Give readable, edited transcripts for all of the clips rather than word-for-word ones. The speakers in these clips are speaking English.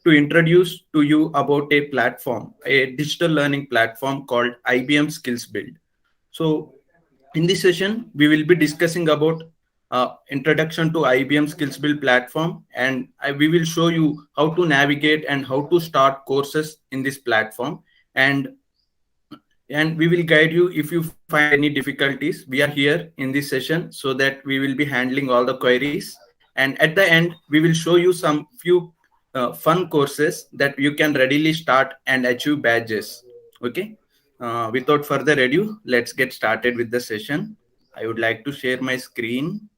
to introduce to you about a platform, a digital learning platform called IBM Skills Build. So in this session, we will be discussing about introduction to IBM Skills Build platform, and we will show you how to navigate and how to start courses in this platform. And we will guide you if you find any difficulties. We are here in this session so that we will be handling all the queries, and at the end we will show you some few fun courses that you can readily start and achieve badges. Okay, without further ado, let's get started with the session. I would like to share my screen.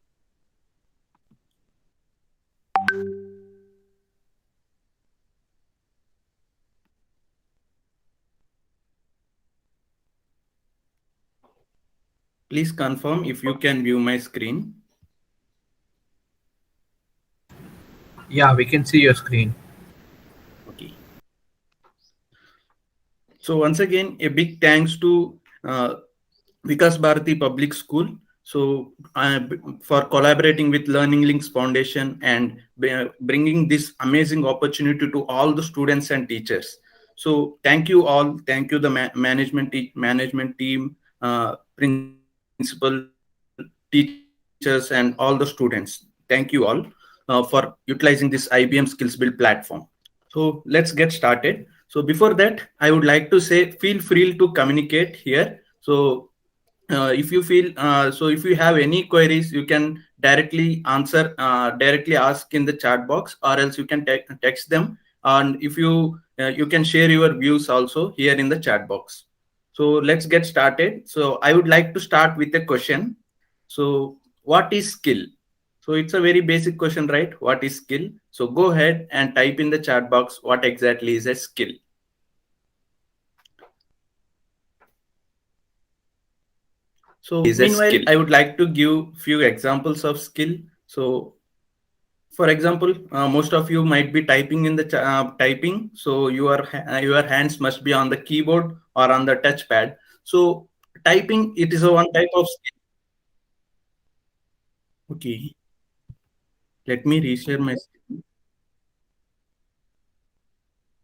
Please confirm if you can view my screen. Yeah, we can see your screen. Okay. So once again, a big thanks to Vikas Bharati Public School. So for collaborating with Learning Links Foundation and bringing this amazing opportunity to all the students and teachers. So thank you all. Thank you the management team, principal, teachers, and all the students. Thank you all for utilizing this IBM Skills Build platform. So let's get started. So before that, I would like to say, feel free to communicate here. So if you feel so if you have any queries, you can directly directly ask in the chat box, or else you can text them. And if you can share your views also here in the chat box. So let's get started. So I would like to start with a question. So what is skill? So it's a very basic question, right? What is skill? So go ahead and type in the chat box what exactly is a skill. So meanwhile, I would like to give few examples of skill. So for example, most of you might be typing in the typing. So your hands must be on the keyboard or on the touchpad. So typing, it is a one type of skill. Okay. Let me reshare my screen.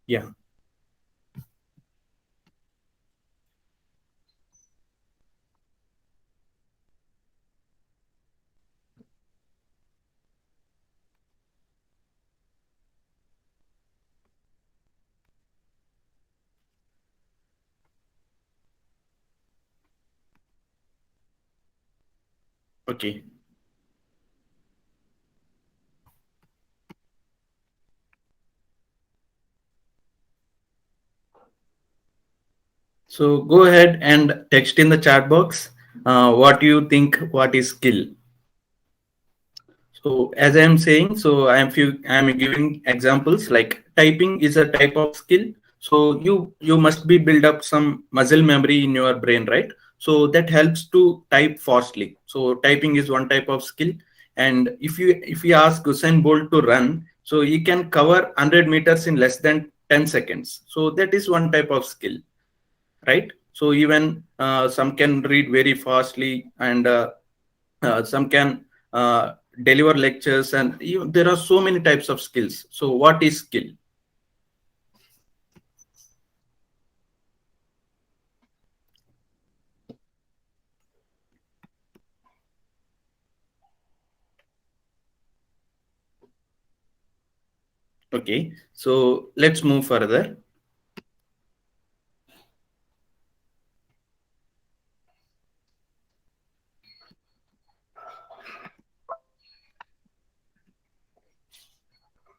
Yeah. Okay. So go ahead and text in the chat box what you think, what is skill. So as I am saying, so I am giving examples like typing is a type of skill. So you must be build up some muscle memory in your brain, right? So that helps to type fastly. So typing is one type of skill. And if you ask Usain Bolt to run, so he can cover 100 meters in less than 10 seconds. So that is one type of skill, right? So even some can read very fastly, and some can deliver lectures, and there are so many types of skills. So what is skill? Okay, so let's move further.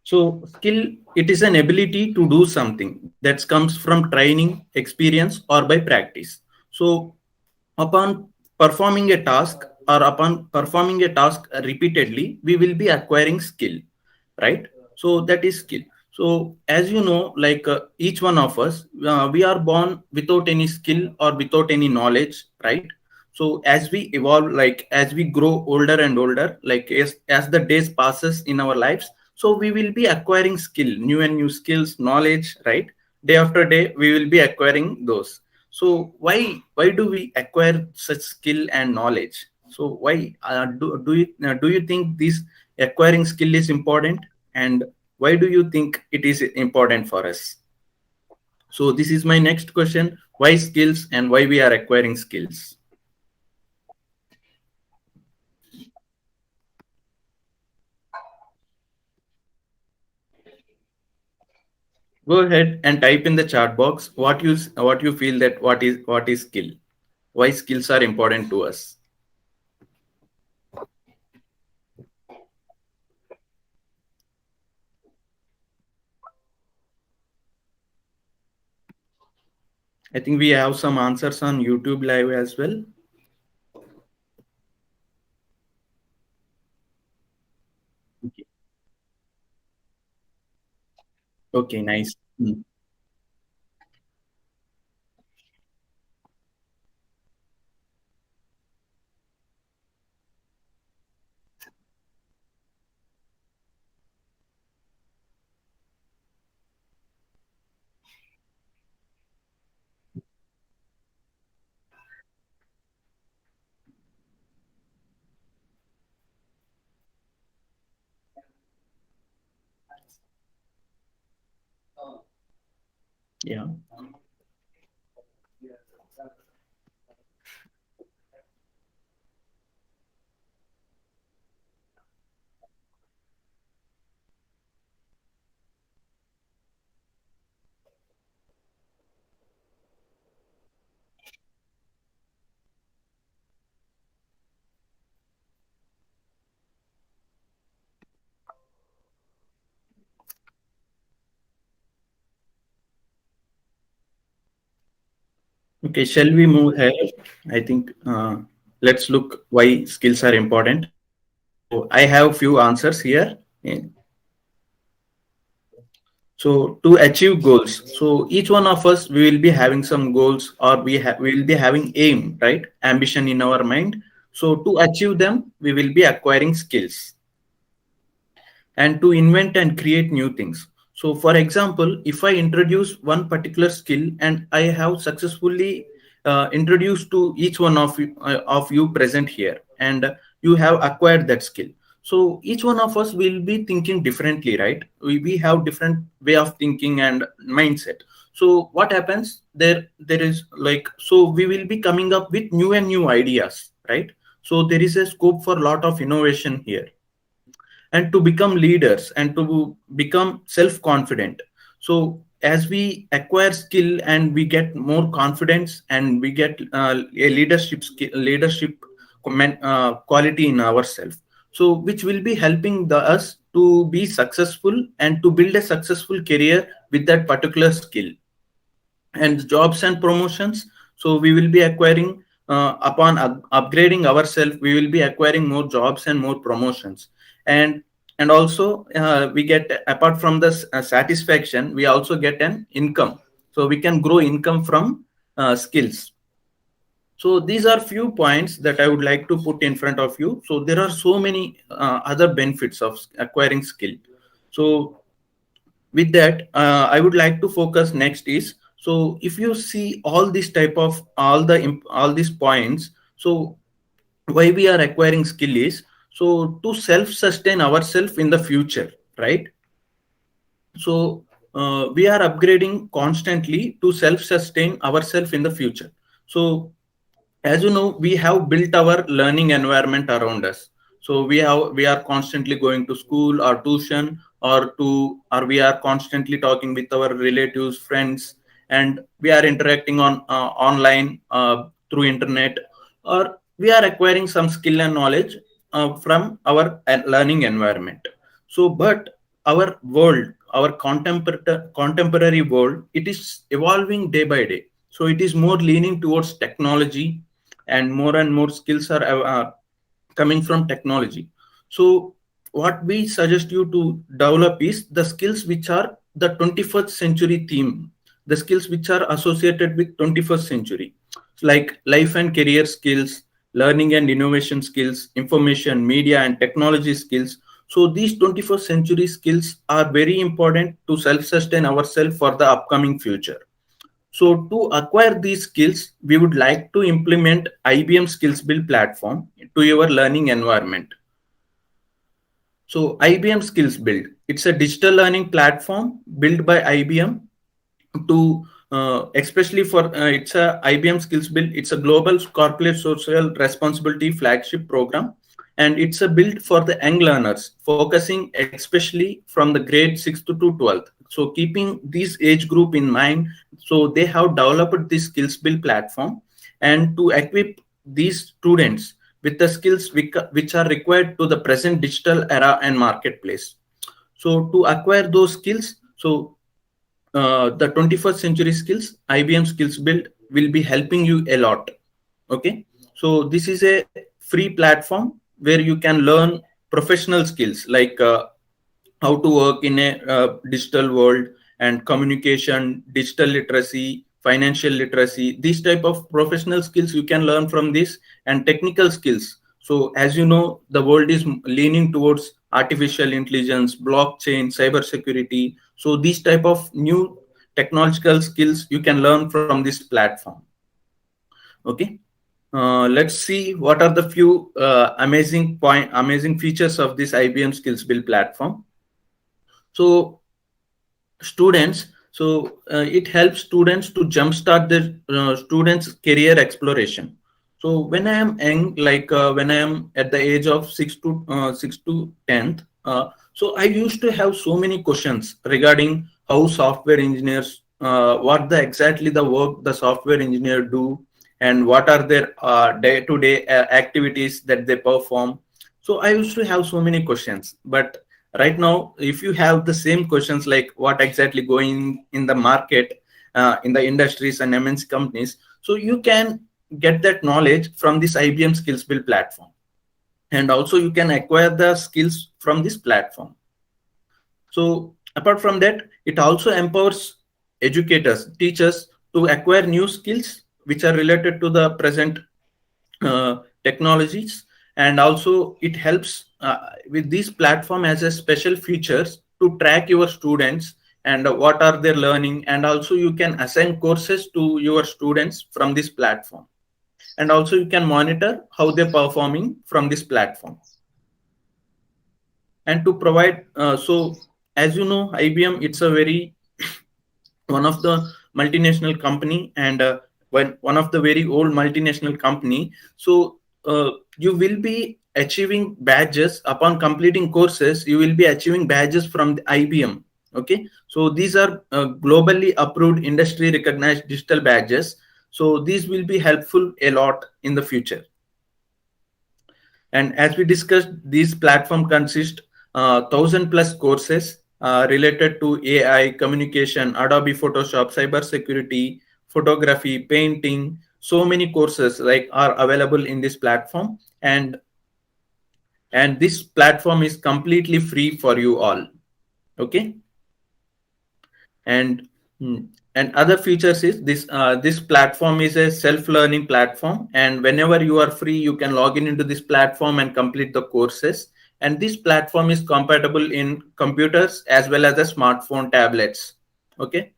So skill, it is an ability to do something that comes from training, experience, or by practice. So upon performing a task, or upon performing a task repeatedly, we will be acquiring skill, right? So that is skill. So as you know, like each one of us, we are born without any skill or without any knowledge, right? So as we evolve, like as we grow older and older, like as the days passes in our lives, so we will be acquiring skill, new and new skills, knowledge, right? Day after day we will be acquiring those. So why do we acquire such skill and knowledge? So why do you think this acquiring skill is important, and why do you think it is important for us? So this is my next question: why skills and why we are acquiring skills? Go ahead and type in the chat box what you feel that what is skill, why skills are important to us. I think we have some answers on YouTube live as well. Okay, okay, nice. Yeah. Okay, shall we move ahead? I think let's look why skills are important. So I have few answers here. Yeah. So to achieve goals, so each one of us we will be having some goals, or we will be having aim, right? Ambition in our mind. So to achieve them, we will be acquiring skills and to invent and create new things. So, for example, if I introduce one particular skill and I have successfully introduced to each one of you present here, and you have acquired that skill. So each one of us will be thinking differently, right? We have different way of thinking and mindset. So what happens there is like, so we will be coming up with new and new ideas, right? So there is a scope for a lot of innovation here, and to become leaders and to become self confident. So as we acquire skill and we get more confidence and we get a leadership quality in ourselves, so which will be helping us to be successful and to build a successful career with that particular skill. And jobs and promotions, so we will be acquiring upon upgrading ourselves, we will be acquiring more jobs and more promotions. And also we get, apart from the satisfaction, we also get an income, so we can grow income from skills. So these are few points that I would like to put in front of you. So there are so many other benefits of acquiring skill. So with that, I would like to focus next is, so if you see all this type of all these points, so why we are acquiring skill is so to self sustain ourselves in the future, right? So we are upgrading constantly to self sustain ourselves in the future. So as you know, we have built our learning environment around us. So we are constantly going to school or tuition, or we are constantly talking with our relatives, friends, and we are interacting on online through internet, or we are acquiring some skill and knowledge from our learning environment. So but our world, our contemporary world, it is evolving day by day. So it is more leaning towards technology, and more skills are coming from technology. So what we suggest you to develop is the skills which are the 21st century theme, the skills which are associated with 21st century, like life and career skills, learning and innovation skills, information media and technology skills. So these 21st century skills are very important to self sustain ourselves for the upcoming future. So to acquire these skills, we would like to implement IBM Skills Build platform to your learning environment. So IBM Skills Build, It's a digital learning platform built by IBM to especially for it's a IBM Skills Build. It's a global corporate social responsibility flagship program, and it's a build for the young learners, focusing especially from the grade 6th to 12th. So keeping this age group in mind, so they have developed this Skills Build platform, and to equip these students with the skills which are required to the present digital era and marketplace. So to acquire those skills, so the 21st century skills, IBM Skills Build will be helping you a lot. Okay, so this is a free platform where you can learn professional skills like how to work in a digital world, and communication, digital literacy, financial literacy. These type of professional skills you can learn from this, and technical skills. So as you know, the world is leaning towards artificial intelligence, blockchain, cyber security. So these type of new technological skills you can learn from this platform. Okay, let's see what are the few amazing features of this IBM Skills Build platform. So students, so it helps students to jumpstart their students career exploration. So when I am young, like when I am at the age of 6 to 10th, so I used to have so many questions regarding how software engineers, what the exactly the work the software engineer do, and what are their day-to-day activities that they perform. So I used to have so many questions, but right now if you have the same questions like what exactly going in the market, in the industries and MNC companies, so you can get that knowledge from this IBM Skills Build platform, and also you can acquire the skills from this platform. So apart from that, it also empowers educators, teachers to acquire new skills which are related to the present technologies. And also it helps with this platform as a special features to track your students and what are they learning, and also you can assign courses to your students from this platform, and also you can monitor how they're performing from this platform. And to provide so as you know, IBM, it's a very one of the multinational company, and one of the very old multinational company. So you will be achieving badges upon completing courses. You will be achieving badges from the IBM. Okay, so these are globally approved, industry recognized digital badges. So these will be helpful a lot in the future. And as we discussed, these platform consist 1,000+ courses related to AI, communication, Adobe Photoshop, cybersecurity, photography, painting. So many courses like are available in this platform, and this platform is completely free for you all. Okay, and and other features is this this platform is a self-learning platform, and whenever you are free you can log in into this platform and complete the courses. And this platform is compatible in computers as well as the smartphone, tablets. Okay,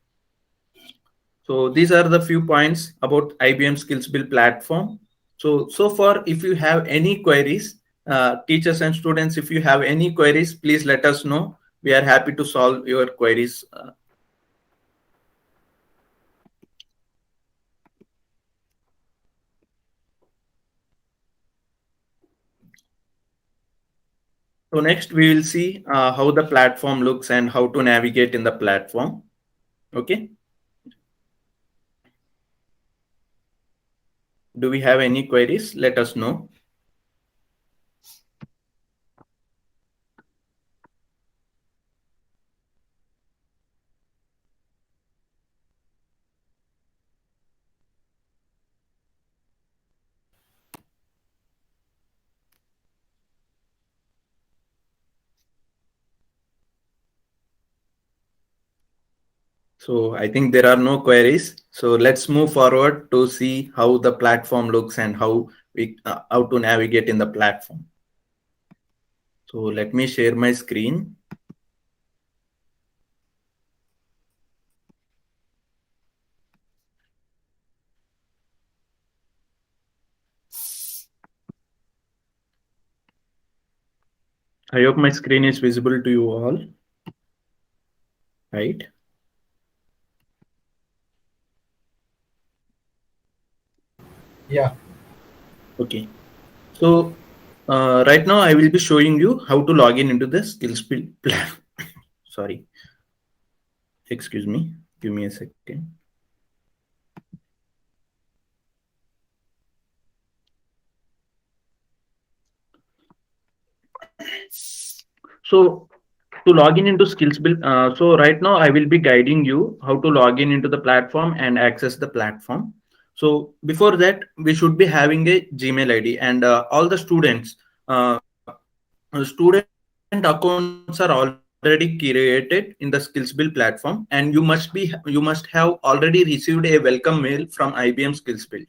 so these are the few points about IBM Skills Build platform. So far, if you have any queries, teachers and students, if you have any queries, please let us know. We are happy to solve your queries. So next we will see how the platform looks and how to navigate in the platform. Okay. Do we have any queries? Let us know. So I think there are no queries. So let's move forward to see how the platform looks and how to navigate in the platform. So let me share my screen. I hope my screen is visible to you all. right? Yeah. Okay. So right now I will be showing you how to log in into the skills build plan. Sorry, excuse me. Give me a second. So to log in into skills build, so right now I will be guiding you how to log in into the platform and access the platform. So before that, we should be having a Gmail ID, and all the students, student accounts are already created in the skills build platform, and you must have already received a welcome mail from IBM Skills Build.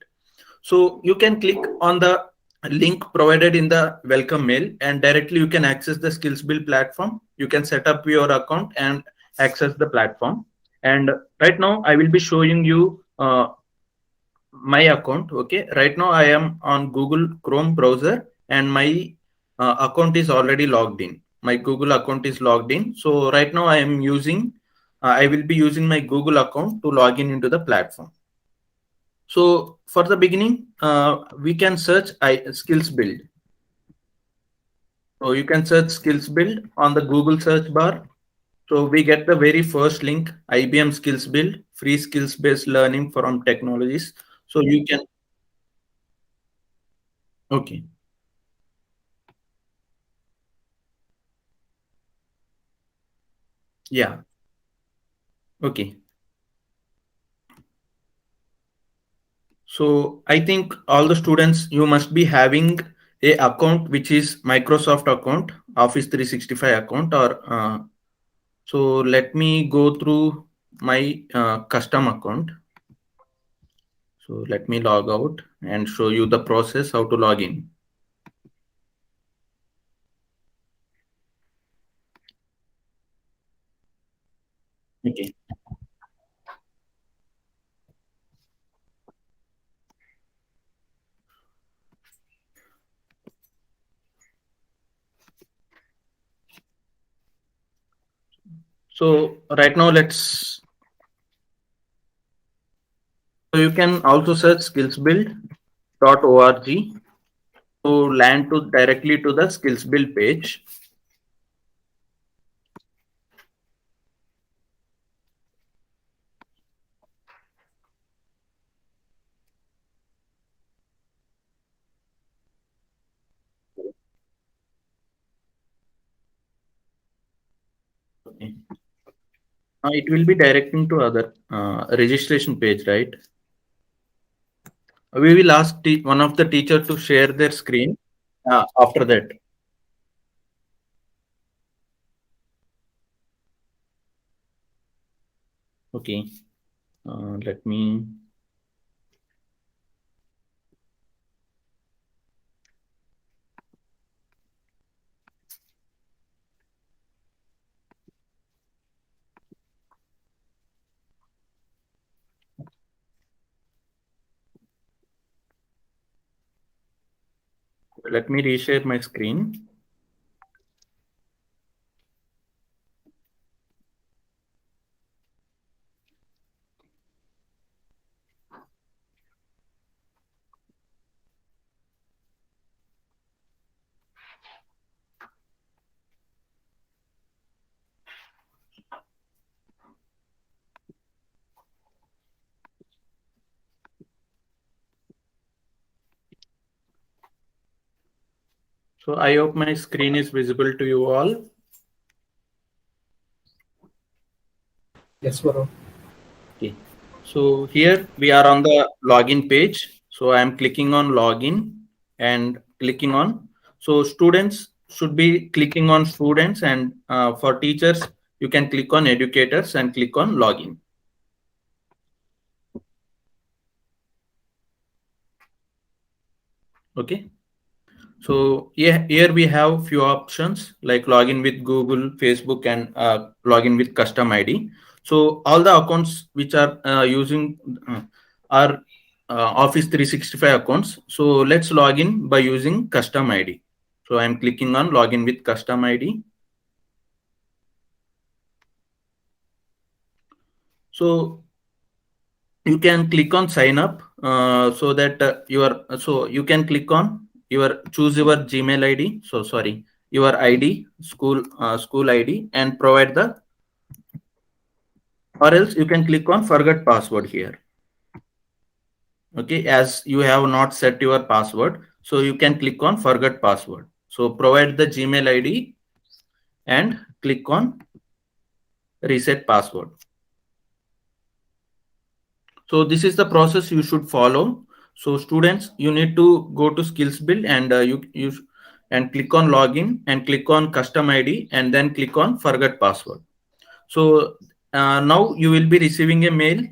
So you can click on the link provided in the welcome mail, and directly you can access the skills build platform. You can set up your account and access the platform. And right now I will be showing you my account. Okay, right now I am on Google Chrome browser, and my account is already logged in. My Google account is logged in. So right now I will be using my Google account to log in into the platform. So for the beginning, we can search skills build. So you can search skills build on the Google search bar. So we get the very first link, IBM Skills Build, free skills based learning from technologies. So you can, okay, yeah, okay. So I think all the students, you must be having a account which is Microsoft account, Office 365 account, or so let me go through my custom account. So let me log out and show you the process how to log in. Okay. So right now so you can also search skillsbuild.org to land to directly to the skills build page. Okay. It will be directing to other registration page, right? We will ask one of the teacher to share their screen after that. Okay. Let me. Let me reshare my screen. So I hope my screen is visible to you all. Yes, Varun. Okay. So here we are on the login page. So I am clicking on login and clicking on. So students should be clicking on students, and for teachers, you can click on educators and click on login. Okay. So yeah, here we have few options like login with Google, Facebook, and login with custom ID. So all the accounts which are using are Office 365 accounts. So let's log in by using custom ID. So I'm clicking on login with custom ID. So you can click on sign up, so that so you can click on your choose your Gmail ID. So sorry, your ID, school ID, and provide the, or else you can click on forget password here. Okay, as you have not set your password, so you can click on forget password. So provide the Gmail ID and click on reset password. So this is the process you should follow. So students, you need to go to skills build, and and click on login and click on custom ID and then click on forget password. So now you will be receiving a mail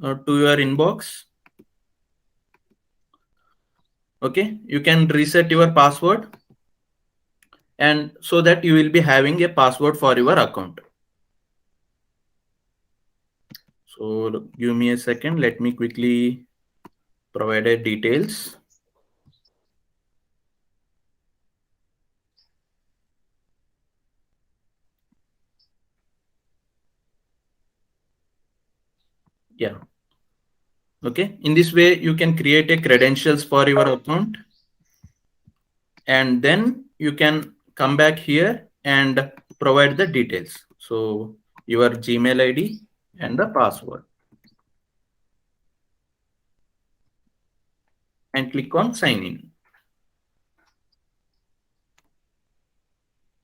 to your inbox. Okay, you can reset your password, and so that you will be having a password for your account. So give me a second, let me quickly provide a details. Yeah. Okay, in this way you can create a credentials for your account, and then you can come back here and provide the details. So your Gmail ID and the password, and click on sign in.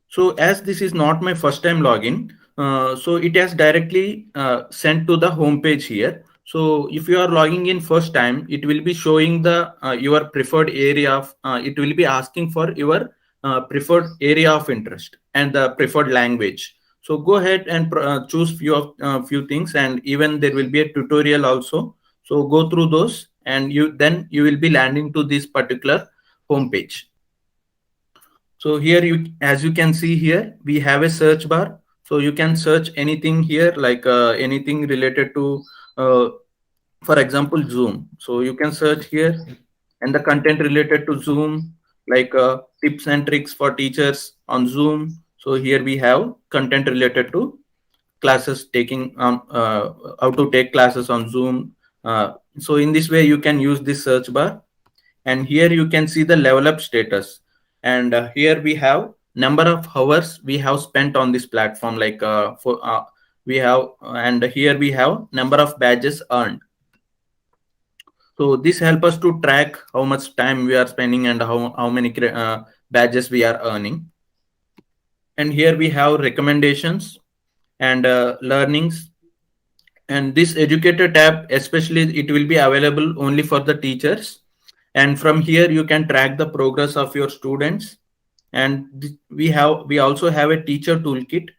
So as this is not my first time login, so it has directly sent to the home page here. So if you are logging in first time, it will be showing the your preferred area of, it will be asking for your preferred area of interest and the preferred language. So go ahead and choose few things, and even there will be a tutorial also. So go through those, and you will be landing to this particular home page. So here as you can see here, we have a search bar. So you can search anything here, like anything related to, uh, for example, Zoom. So you can search here, and the content related to Zoom, like tips and tricks for teachers on Zoom. So here we have content related to classes taking, how to take classes on Zoom. So in this way, you can use this search bar, and here you can see the level up status, and here we have number of hours we have spent on this platform, like for we have and here we have number of badges earned. So this help us to track how much time we are spending and how many badges we are earning. And here we have recommendations and learnings, and this educator tab especially, it will be available only for the teachers, and from here you can track the progress of your students. And we also have a teacher toolkit.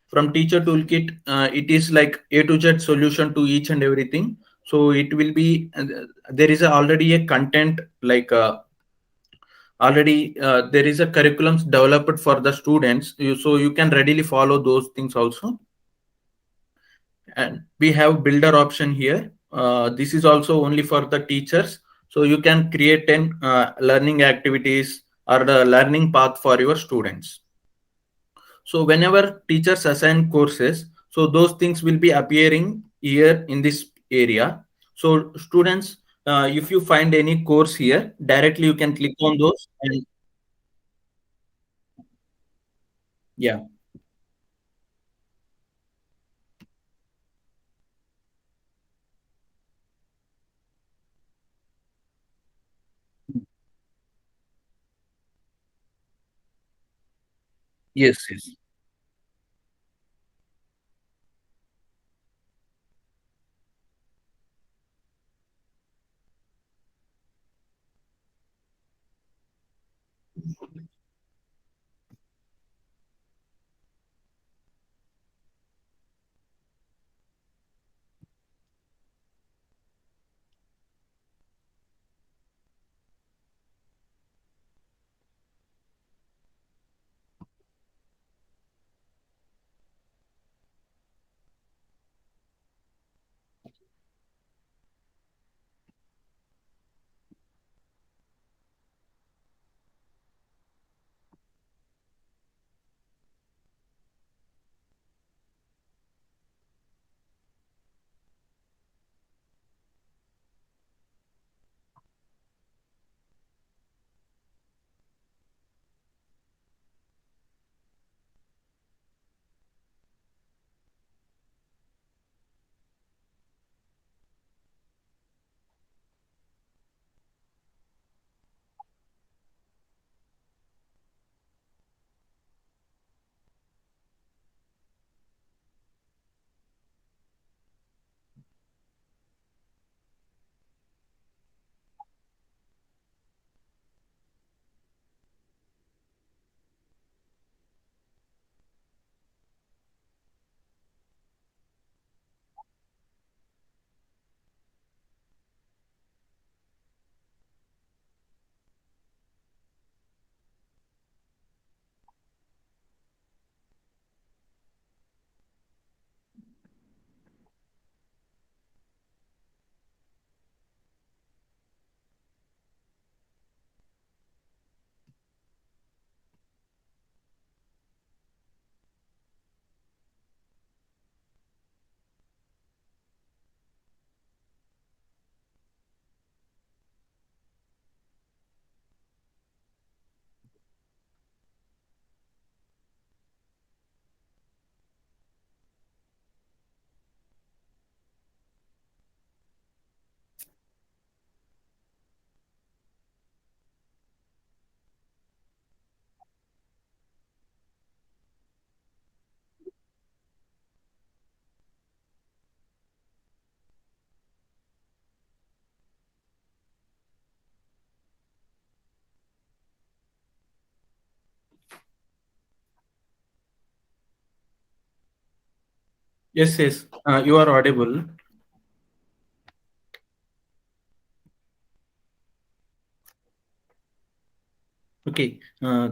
From teacher toolkit, it is like A to Z solution to each and everything. So it will be there is already a content, like already there is a curriculums developed for the students, so you can readily follow those things also. And we have builder option here. This is also only for the teachers, so you can create an learning activities or the learning path for your students. So whenever teachers assign courses, so those things will be appearing here in this area. So students, if you find any course here, directly you can click on those, and yeah. Yes, yes. Yes, yes. You are audible. Okay.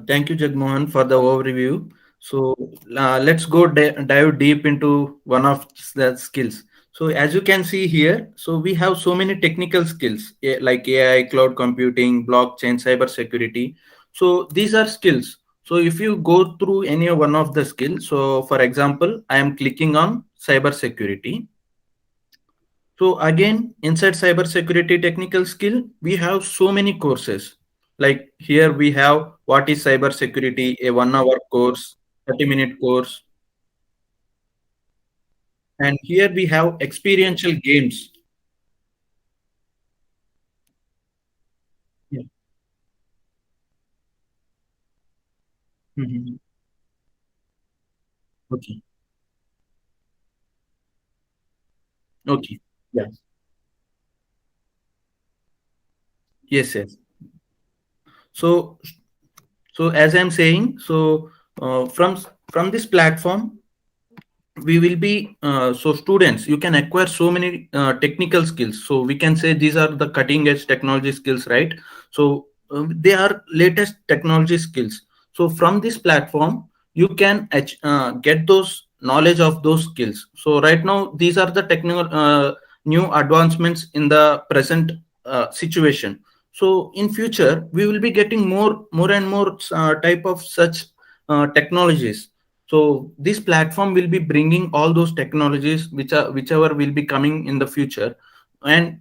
Thank you, Jagmohan, for the overview. So let's go dive deep into one of the skills. So as you can see here, so we have so many technical skills like AI, cloud computing, blockchain, cyber security. So these are skills. So if you go through any one of the skills, so for example, I am clicking on cyber security. So again, inside cybersecurity technical skill, we have so many courses. Like here we have what is cybersecurity, a 1 hour course, 30-minute course, and here we have experiential games. Yeah. Mhm. Okay. Okay. Yeah. Yes. Yes. So as I'm saying, so from this platform, we will be so students you can acquire so many technical skills, so we can say these are the cutting edge technology skills, right? So they are latest technology skills. So from this platform you can get those knowledge of those skills. So right now these are the technical new advancements in the present situation. So in future we will be getting more and more type of such technologies. So this platform will be bringing all those technologies whichever will be coming in the future, and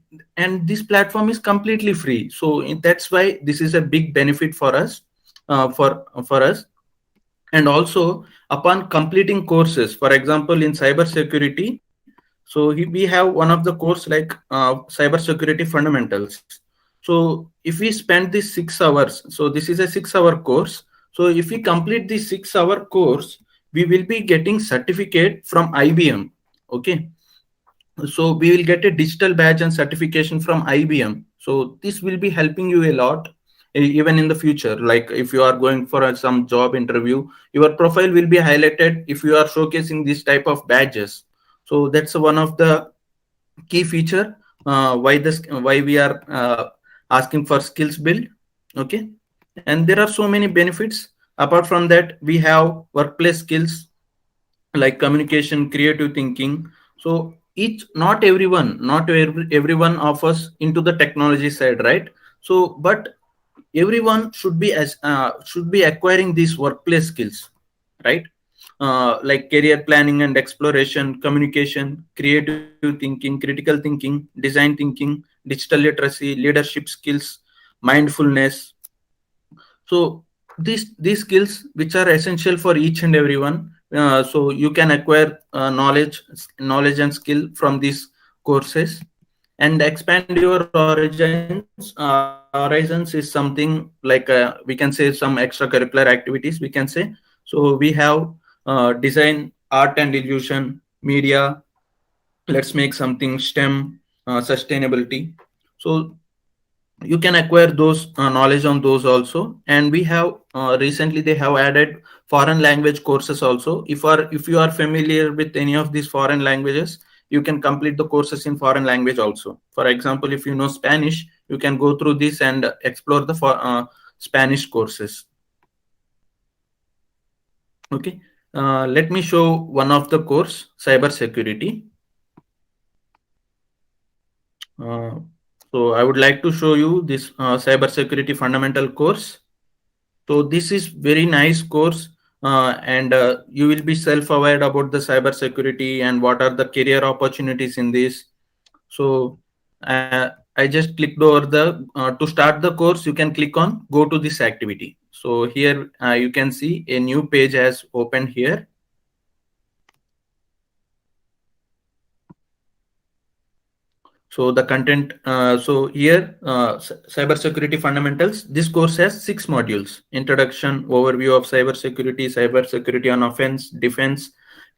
this platform is completely free. So that's why this is a big benefit for us, for us. And also upon completing courses, for example in cyber security, so we have one of the course like cyber security fundamentals. So if we spend these 6 hours, so this is a 6 hour course. So if we complete this 6 hour course, we will be getting certificate from IBM. Okay, so we will get a digital badge and certification from IBM. So this will be helping you a lot, even in the future. Like if you are going for some job interview, your profile will be highlighted if you are showcasing this type of badges. So that's one of the key feature why we are asking for skills build. Okay, and there are so many benefits. Apart from that, we have workplace skills like communication, creative thinking. So each not everyone of us into the technology side, right? So but everyone should be acquiring these workplace skills, right? Like career planning and exploration, communication, creative thinking, critical thinking, design thinking, digital literacy, leadership skills, mindfulness. So these skills which are essential for each and everyone. So you can acquire knowledge and skill from these courses and expand your horizons is something like we can say some extracurricular activities, we can say. So we have design, art and illusion, media, let's make something STEM, sustainability. So you can acquire those knowledge on those also. And we have recently they have added foreign language courses also. If you are familiar with any of these foreign languages, you can complete the courses in foreign language also. For example, if you know Spanish, you can go through this and explore the Spanish courses. Okay, let me show one of the course, cyber security. uh, so I would like to show you this cyber security fundamental course. So this is very nice course, and you will be self-aware about the cyber security and what are the career opportunities in this. So I just clicked over the to start the course. You can click on go to this activity. So here you can see a new page has opened here. So the content, so here, cybersecurity fundamentals. This course has 6 modules: introduction, overview of cybersecurity on offense, defense,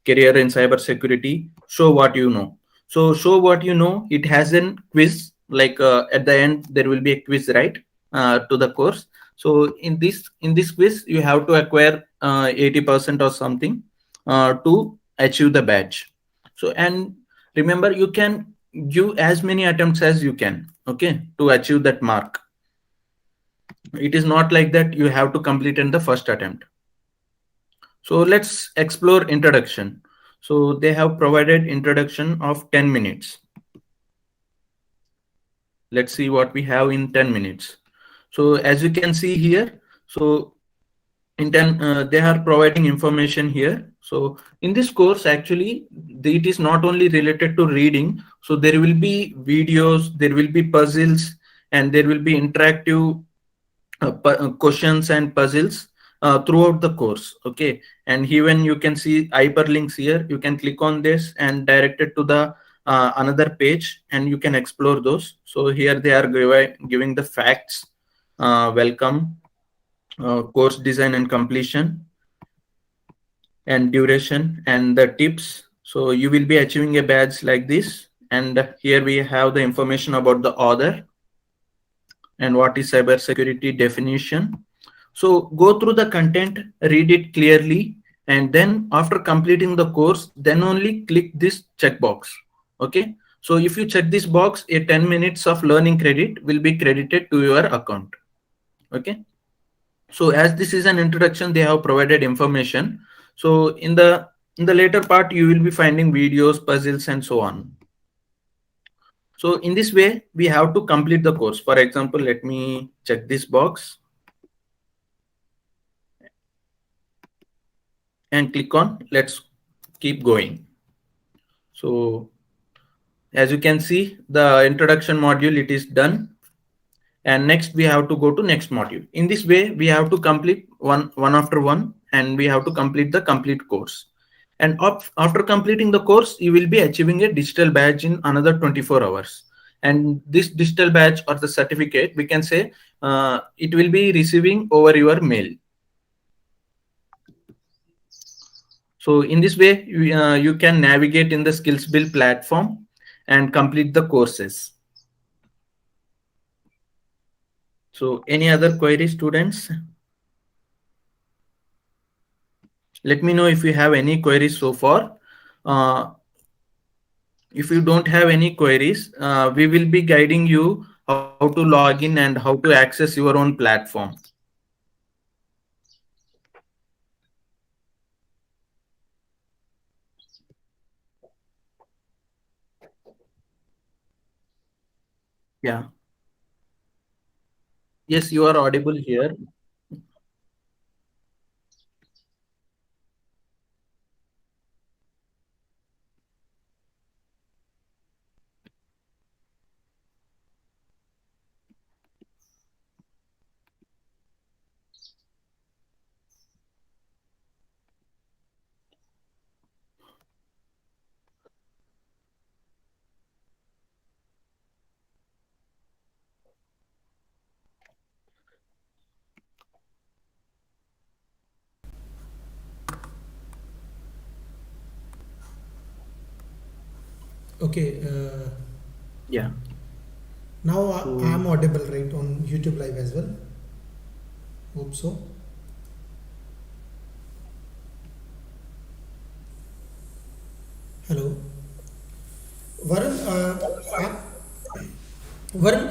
career in cybersecurity, show what you know. So show what you know. It has a quiz. Like at the end, there will be a quiz, right, to the course. So in this quiz, you have to acquire 80% or something to achieve the badge. So, and remember, you can give as many attempts as you can, okay, to achieve that mark. It is not like that you have to complete in the first attempt. So let's explore introduction. So they have provided introduction of 10 minutes. Let's see what we have in 10 minutes. So as you can see here, so in 10 they are providing information here. So in this course, actually it is not only related to reading. So there will be videos, there will be puzzles, and there will be interactive questions and puzzles throughout the course. Okay, and even you can see hyperlinks here. You can click on this and direct it to the another page, and you can explore those. So here they are giving the facts, welcome, course design and completion, and duration, and the tips. So you will be achieving a badge like this. And here we have the information about the author and what is cybersecurity definition. So go through the content, read it clearly, and then after completing the course, then only click this checkbox. Okay. So if you check this box, a 10 minutes of learning credit will be credited to your account. Okay. So as this is an introduction, they have provided information. So in the later part, you will be finding videos, puzzles, and so on. So in this way, we have to complete the course. For example, let me check this box and click on let's keep going. So as you can see, the introduction module, it is done. And next we have to go to next module. In this way, we have to complete one after one, and we have to complete the complete course. And after completing the course, you will be achieving a digital badge in another 24 hours. And this digital badge or the certificate, we can say it will be receiving over your mail. So in this way, you can navigate in the Skills Build platform and complete the courses. So any other queries, students? Let me know if you have any queries so far. If you don't have any queries, we will be guiding you how to log in and how to access your own platform. Yeah. Yes, you are audible here. Okay. Yeah. Now I'm audible, right, on YouTube Live as well. Hope so. Hello. Varun, Varun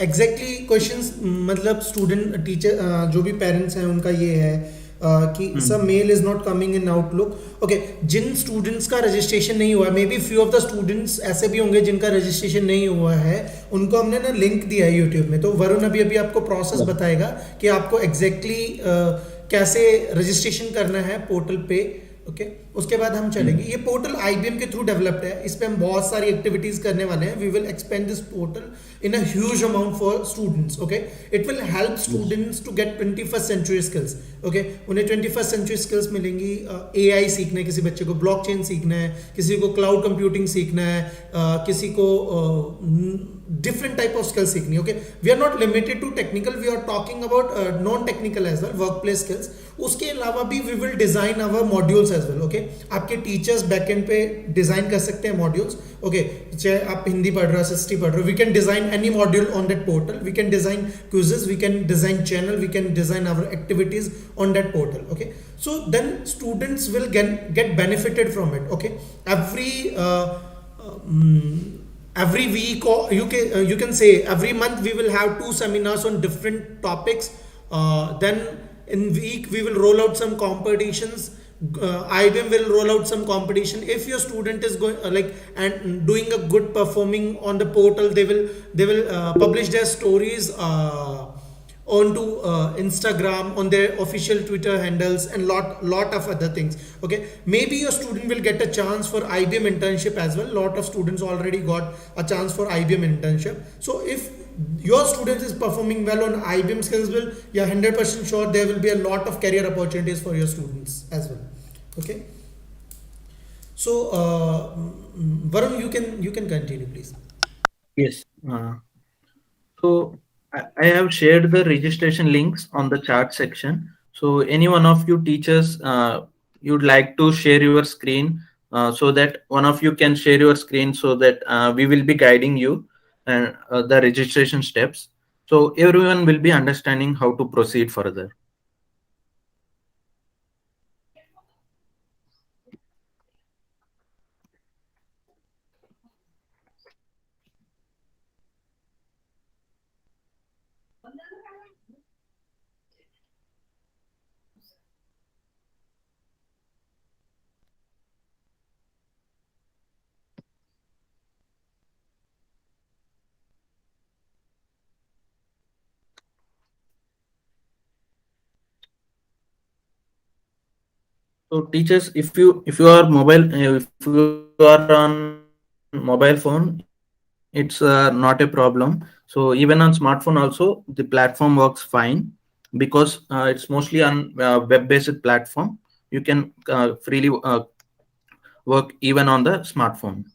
exactly questions मतलब student teacher जो भी parents हैं उनका ये है कि sir mail is not coming in Outlook. Okay, जिन students का रजिस्ट्रेशन नहीं हुआ है, may be few of the students ऐसे भी होंगे जिनका रजिस्ट्रेशन नहीं हुआ है, उनको हमने ना लिंक दिया है यूट्यूब में. तो वरुण अभी अभी आपको प्रोसेस बताएगा कि आपको एग्जैक्टली कैसे रजिस्ट्रेशन करना है पोर्टल पे. ओके, उसके बाद हम चलेंगे. ये पोर्टल IBM के थ्रू डेवलप्ड है. इस पे हम बहुत सारी एक्टिविटीज करने वाले हैं. We will expand this portal in a huge amount for students. Okay, it will help students to get 21st century skills. Okay, उन्हें 21st सेंचुरी स्किल्स मिलेंगी. AI सीखना है किसी बच्चे को, ब्लॉकचेन सीखना है किसी को, क्लाउड कंप्यूटिंग सीखना है किसी को, different type of skills सीखनी. Okay, we are not limited to technical, we are talking about non technical as well, workplace skills. उसके अलावा भी we will design our modules as well. Okay, आपके teachers backend पे design कर सकते हैं modules. Okay, चाहे आप हिंदी पढ़ रहे हो, एसएसटी पढ़ रहे हो, we can design any module on that portal. We can design quizzes, we can design channel, we can design our activities on that portal. Okay, so then students will get benefited from it. Okay, every week, or you can say every month, we will have 2 seminars on different topics. Then in week we will roll out some competitions. IBM will roll out some competition. If your student is going like and doing a good performing on the portal, they will publish their stories onto Instagram, on their official Twitter handles, and lot of other things. Okay, maybe your student will get a chance for IBM internship as well. Lot of students already got a chance for IBM internship. So if your student is performing well on IBM Skills Build, you're 100% sure there will be a lot of career opportunities for your students as well. Okay, so Varun, you can continue, please. Yes. So I have shared the registration links on the chat section. So any one of you teachers, you'd like to share your screen, so that one of you can share your screen, so that we will be guiding you and the registration steps. So everyone will be understanding how to proceed further. So teachers, if you are mobile, if you are on mobile phone, it's not a problem. So even on smartphone also, the platform works fine, because it's mostly on web-based platform. You can freely work even on the smartphone.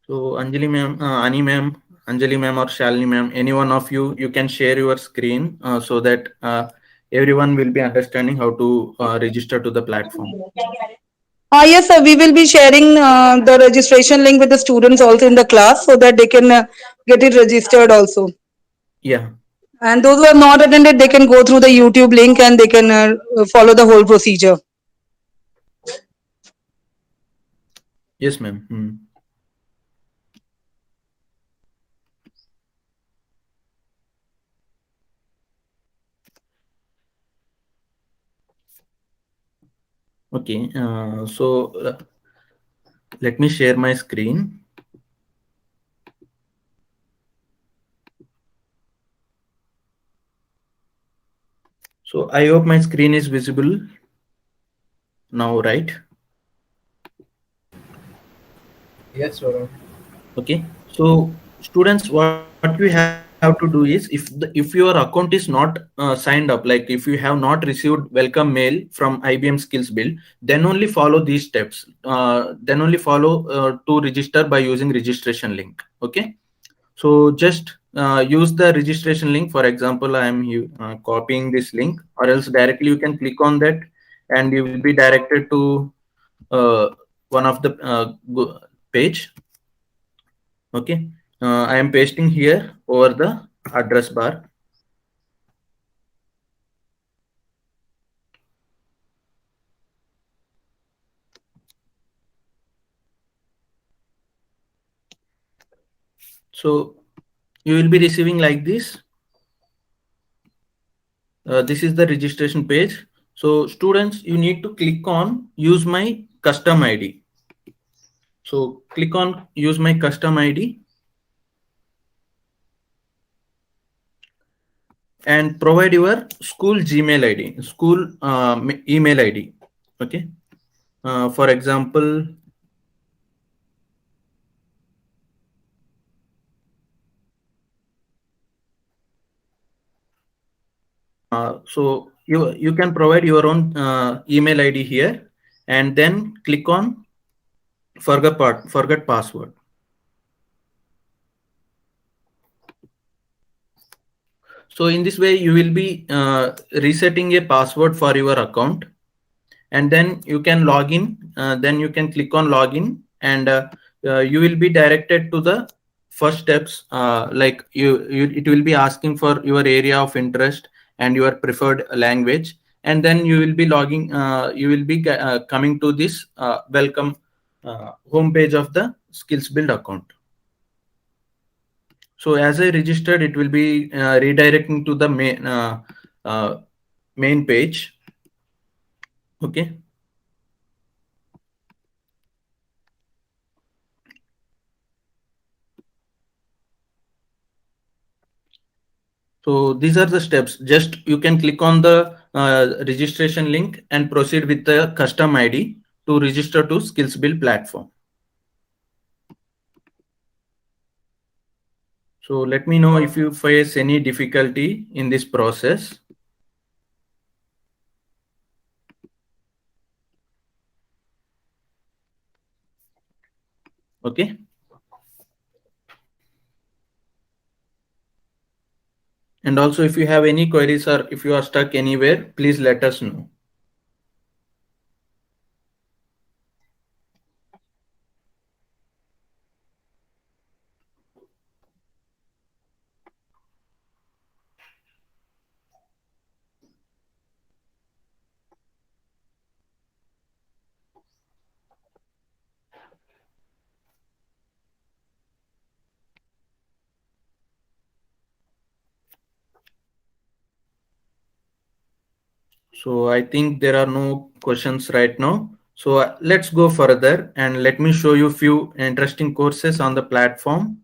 So Anjali ma'am or Shalini ma'am, any one of you can share your screen, so that everyone will be understanding how to register to the platform. Yes, sir. We will be sharing the registration link with the students also in the class so that they can get it registered also. Yeah. And those who have not attended, they can go through the YouTube link and they can follow the whole procedure. Yes, ma'am. Okay. So let me share my screen. So I hope my screen is visible now, right? Yes, Varun. Okay. So students, what you have to do is, if your account is not signed up, like if you have not received welcome mail from IBM Skills Build, then only follow these steps. Then only follow to register by using registration link. Okay. So just use the registration link. For example, I am copying this link, or else directly you can click on that and you will be directed to one of the page. Okay. I am pasting here over the address bar. So you will be receiving like this. This is the registration page. So students, you need to click on use my custom ID. So click on use my custom ID and provide your school Gmail ID, school email ID. Okay. For example, so you can provide your own email ID here, and then click on forget password. So in this way, you will be resetting a password for your account, and then you can log in. Then you can click on login, and you will be directed to the first steps. Like it will be asking for your area of interest and your preferred language, and then you will be logging. You will be coming to this welcome homepage of the Skills Build account. So as I registered, it will be redirecting to the main page. Okay. So these are the steps. Just you can click on the registration link and proceed with the custom ID to register to Skills Build platform. So let me know if you face any difficulty in this process. Okay. And also, if you have any queries or if you are stuck anywhere, please let us know. So I think there are no questions right now. So let's go further and let me show you few interesting courses on the platform.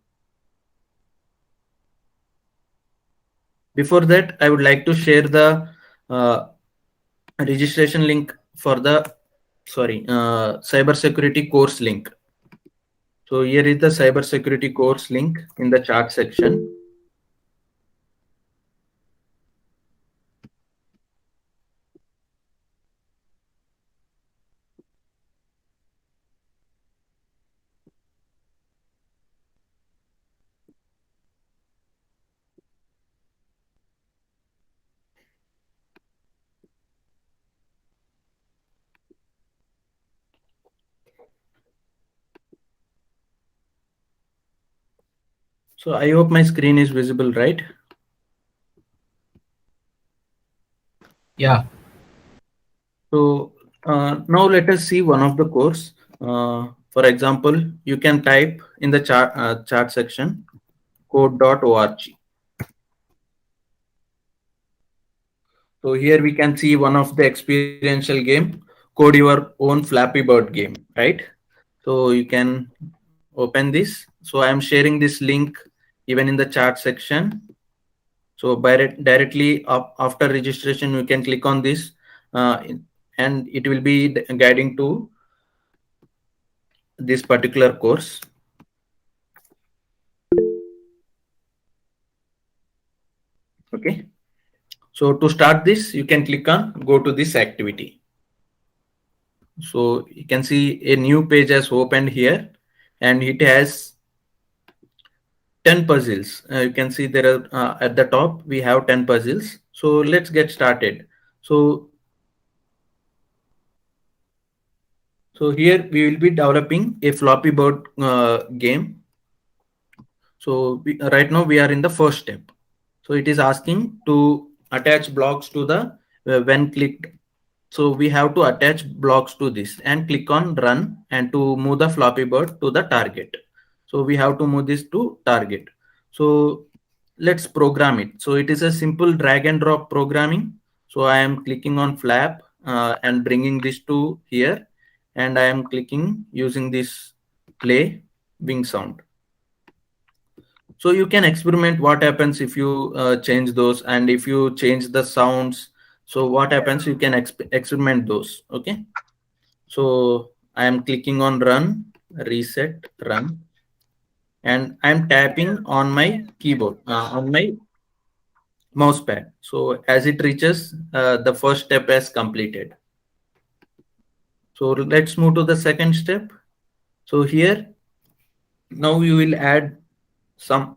Before that, I would like to share the registration link for the cybersecurity course link. So here is the cybersecurity course link in the chat section. So I hope my screen is visible, right? Yeah. So now let us see one of the course. For example, you can type in the chat section code.org. So here we can see one of the experiential game, code your own Flappy Bird game, right? So you can open this. So I am sharing this link even in the chat section. So directly after registration, you can click on this and it will be guiding to this particular course. Okay. So to start this, you can click on go to this activity. So you can see a new page has opened here and it has 10 puzzles. You can see there are at the top, we have 10 puzzles. So let's get started. So here we will be developing a Flappy Bird game. So right now we are in the first step. So it is asking to attach blocks to the when clicked. So we have to attach blocks to this and click on run and to move the Flappy Bird to the target. So we have to move this to target. So let's program it. So it is a simple drag and drop programming. So I am clicking on flap and bringing this to here, and I am clicking using this play wing sound. So you can experiment what happens if you change those, and if you change the sounds, so what happens, you can experiment those. Okay. So I am clicking on run, reset, run, and I'm tapping on my keyboard, on my mouse pad. So as it reaches, the first step has completed. So let's move to the second step. So here, now you will add some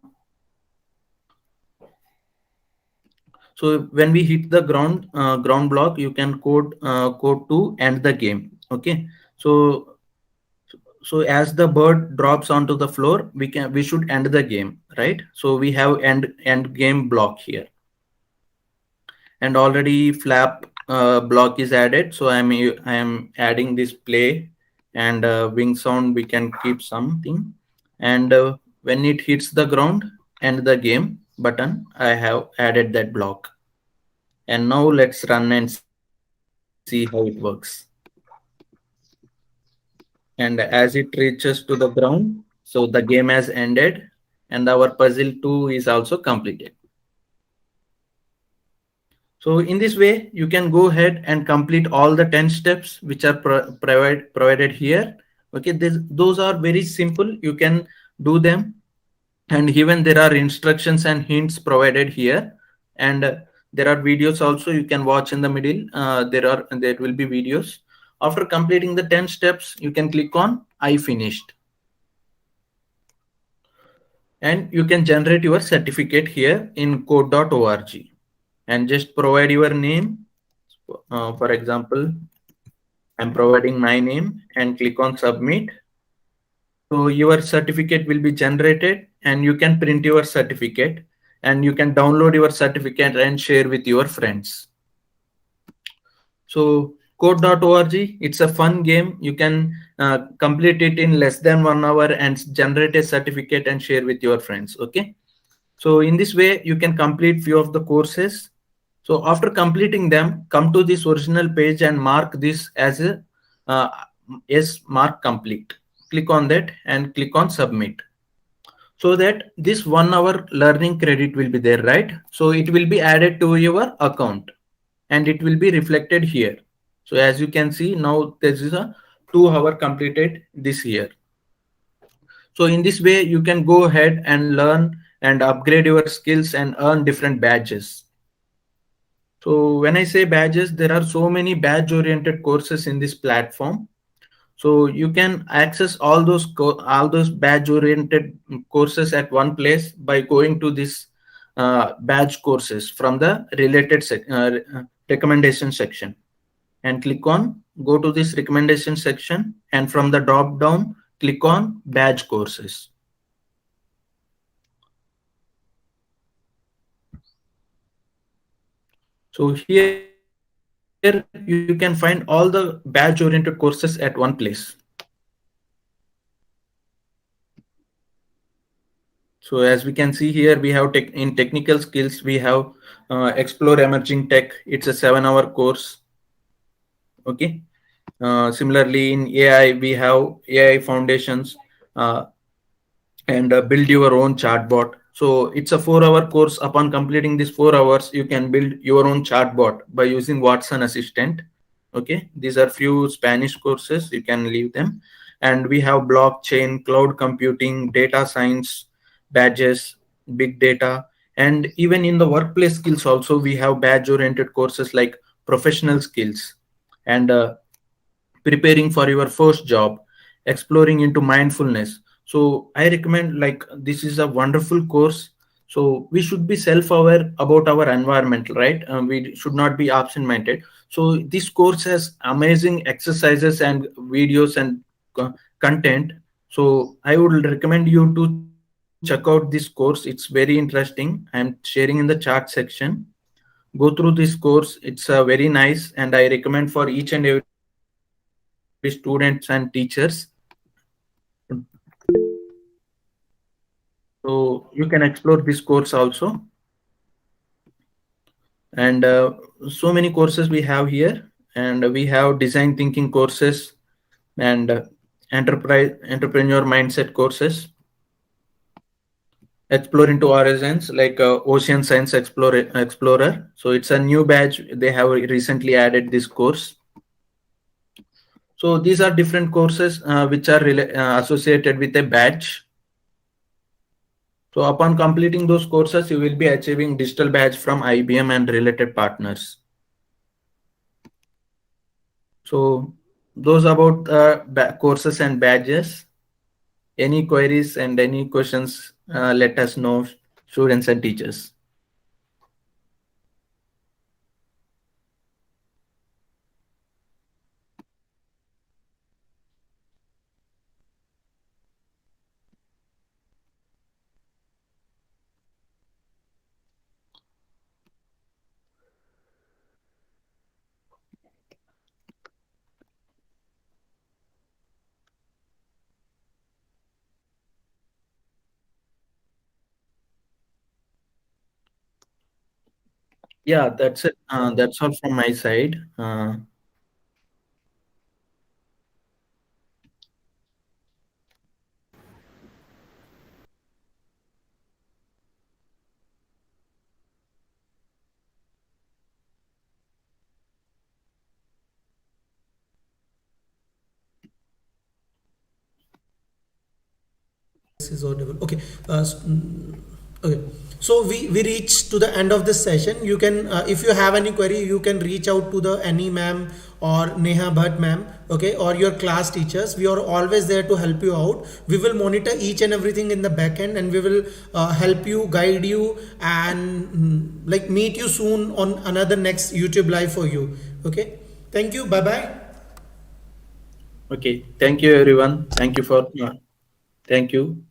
So when we hit the ground block, you can code to end the game. Okay. So as the bird drops onto the floor, we should end the game, right? So we have end game block here, and already flap block is added. So I am adding this play and wing sound. We can keep something, and when it hits the ground, end the game button, I have added that block. And now let's run and see how it works. And as it reaches to the ground, so the game has ended, and our puzzle 2 is also completed. So in this way, you can go ahead and complete all the 10 steps which are provided here. Okay, those are very simple. You can do them, and even there are instructions and hints provided here, and there are videos also you can watch in the middle. There will be videos. After completing the 10 steps, you can click on I finished, and you can generate your certificate here in code.org, and just provide your name. For example, I'm providing my name and click on submit. So your certificate will be generated, and you can print your certificate, and you can download your certificate and share with your friends. So code.org, it's a fun game. You can complete it in less than 1 hour and generate a certificate and share with your friends. Okay. So in this way, you can complete few of the courses. So after completing them, come to this original page and mark this as a yes, mark complete. Click on that and click on submit, so that this 1 hour learning credit will be there, right? So it will be added to your account, and it will be reflected here. So as you can see now, this is a 2 hour completed this year. So in this way, you can go ahead and learn and upgrade your skills and earn different badges. So when I say badges, there are so many badge oriented courses in this platform. So you can access all those badge oriented courses at one place by going to this badge courses from the related recommendation section, and click on go to this recommendation section, and from the drop down click on badge courses. So here you can find all the badge oriented courses at one place. So as we can see here, we have in technical skills, we have explore emerging tech. It's a 7-hour course. Okay. Similarly, in AI, we have AI foundations and build your own chatbot. So it's a 4-hour course. Upon completing this 4 hours, you can build your own chatbot by using Watson Assistant. Okay, these are few Spanish courses. You can leave them. And we have blockchain, cloud computing, data science badges, big data, and even in the workplace skills also we have badge oriented courses like professional skills and preparing for your first job, exploring into mindfulness. So I recommend, like, this is a wonderful course. So we should be self-aware about our environment, right? We should not be absent-minded. So this course has amazing exercises and videos and content. So I would recommend you to check out this course. It's very interesting. I'm sharing in the chat section. Go through this course. It's very nice, and I recommend for each and every students and teachers. So you can explore this course also. And so many courses we have here, and we have design thinking courses and entrepreneur mindset courses. Explore into horizons, like Ocean Science Explorer. So it's a new badge. They have recently added this course. So these are different courses which are associated with a badge. So upon completing those courses, you will be achieving digital badge from IBM and related partners. So those about courses and badges. Any queries and any questions, let us know, students and teachers. Yeah, that's it. That's all from my side. This is audible. Okay. Okay. So we reach to the end of this session. You can, if you have any query, you can reach out to the Annie ma'am or Neha Bhatt ma'am. Okay, or your class teachers. We are always there to help you out. We will monitor each and everything in the back end, and we will help you, guide you, and like meet you soon on another next YouTube live for you. Okay. Thank you. Bye bye. Okay. Thank you, everyone. Thank you for. Thank you.